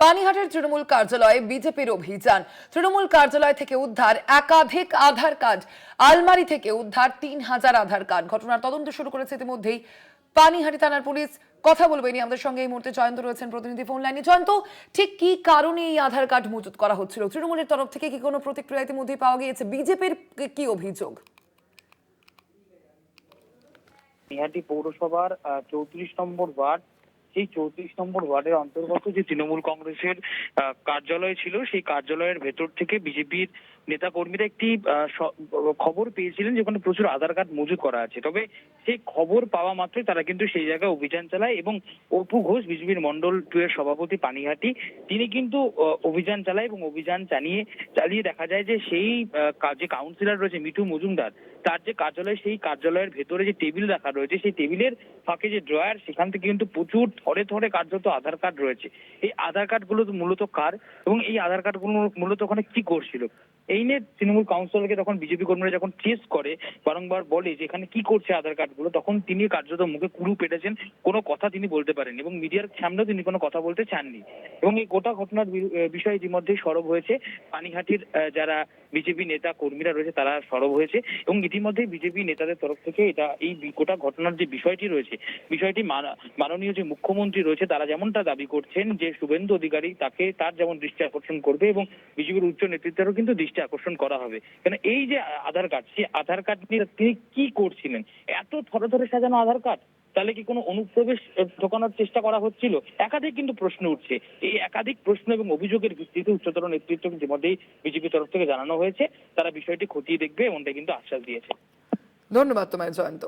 পানিহাটের তৃণমূল কার্যালয়ে বিজেপির অভিযান। তৃণমূল কার্যালয় থেকে উদ্ধার একাধিক আধার কার্ড, আলমারি থেকে উদ্ধার ৩,০০০ আধার কার্ড। ঘটনার তদন্ত শুরু করেছে ইতিমধ্যেই পানিহাটি থানার পুলিশ। কথা বলবো এই নিয়ে আমাদের সঙ্গে এই মুহূর্তে জয়ন্ত রয়েছেন প্রতিনিধি ফোন লাইনে। জয়ন্ত, ঠিক কি কারণে এই আধার কার্ড মজুত করা হচ্ছিল? তৃণমূলের তরফ থেকে কি কোনো প্রতিক্রিয়া ইতিমধ্যেই পাওয়া গিয়েছে? বিজেপির কি অভিযোগ? পানিহাটি পৌরসভার ৩৪ নম্বর ওয়ার্ড, সেই ৩৪ নম্বর ওয়ার্ডের অন্তর্গত যে তৃণমূল কংগ্রেসের কার্যালয় ছিল, সেই কার্যালয়ের ভেতর থেকে বিজেপির নেতা কর্মীরা একটি খবর পেয়েছিলেন যেখানে প্রচুর আধার কার্ড মজুত করা আছে। তবে সেই খবর পাওয়া মাত্রই তারা কিন্তু সেই জায়গায় অভিযান চালায় এবং অপু ঘোষ, বিজেপির মন্ডল 2 এর সভাপতি পানিহাটি, তিনি কিন্তু অভিযান চালায় এবং অভিযান চালিয়ে দেখা যায় যে সেই যে কাউন্সিলর রয়েছে মিঠু মজুমদার, তার যে কার্যালয়, সেই কার্যালয়ের ভেতরে যে টেবিল রাখা রয়েছে, সেই টেবিলের ফাঁকে যে ড্রয়ার, সেখান থেকে কিন্তু প্রচুর থরে থরে কার্যত আধার কার্ড রয়েছে। এই আধার কার্ড গুলো মূলত কার এবং এই আধার কার্ড গুলো মূলত ওখানে কি করছিল, এই নিয়ে তৃণমূল কাউন্সিলরকে তখন বিজেপি কর্মীরা যখন চেস করে, বারংবার বলে যে এখানে কি করছে আধার কার্ড গুলো, তখন তিনি কার্যত মুখে কুলু পেটেছেন, কোনো কথা তিনি বলতে পারেন এবং মিডিয়ার সামনেও তিনি কোনো কথা বলতে চাননি। এবং এই গোটা ঘটনার বিষয়ে ইতিমধ্যেই সরব হয়েছে পানিহাটির যারা বিজেপি নেতা কর্মীরা রয়েছে, তারা সরব হয়েছে এবং ইতিমধ্যেই বিজেপি নেতাদের তরফ থেকে এই গোটা ঘটনার যে বিষয়টি রয়েছে, বিষয়টি মাননীয় যে মুখ্যমন্ত্রী রয়েছে, তারা যেমনটা দাবি করছেন যে শুভেন্দু অধিকারী তার যেমন দৃষ্টি আকর্ষণ করবে এবং বিজেপির উচ্চ নেতৃত্বেরও কিন্তু দৃষ্টি আকর্ষণ করা হবে। কেন এই যে আধার কার্ড, সেই আধার কার্ড নিয়ে তিনি কি করছিলেন? এত থরে থরে সাজানো আধার কার্ড, তাহলে কি কোনো অনুপ্রবেশ ঢোকানোর চেষ্টা করা হচ্ছিল? একাধিক কিন্তু প্রশ্ন উঠছে। এই একাধিক প্রশ্ন এবং অভিযোগের ভিত্তিতে উচ্চতর নেতৃত্ব ইতিমধ্যেই বিজেপির তরফ থেকে জানানো হয়েছে, তারা বিষয়টি খতিয়ে দেখবে এমনটা কিন্তু আশ্বাস দিয়েছে। ধন্যবাদ তোমায় জয়ন্ত।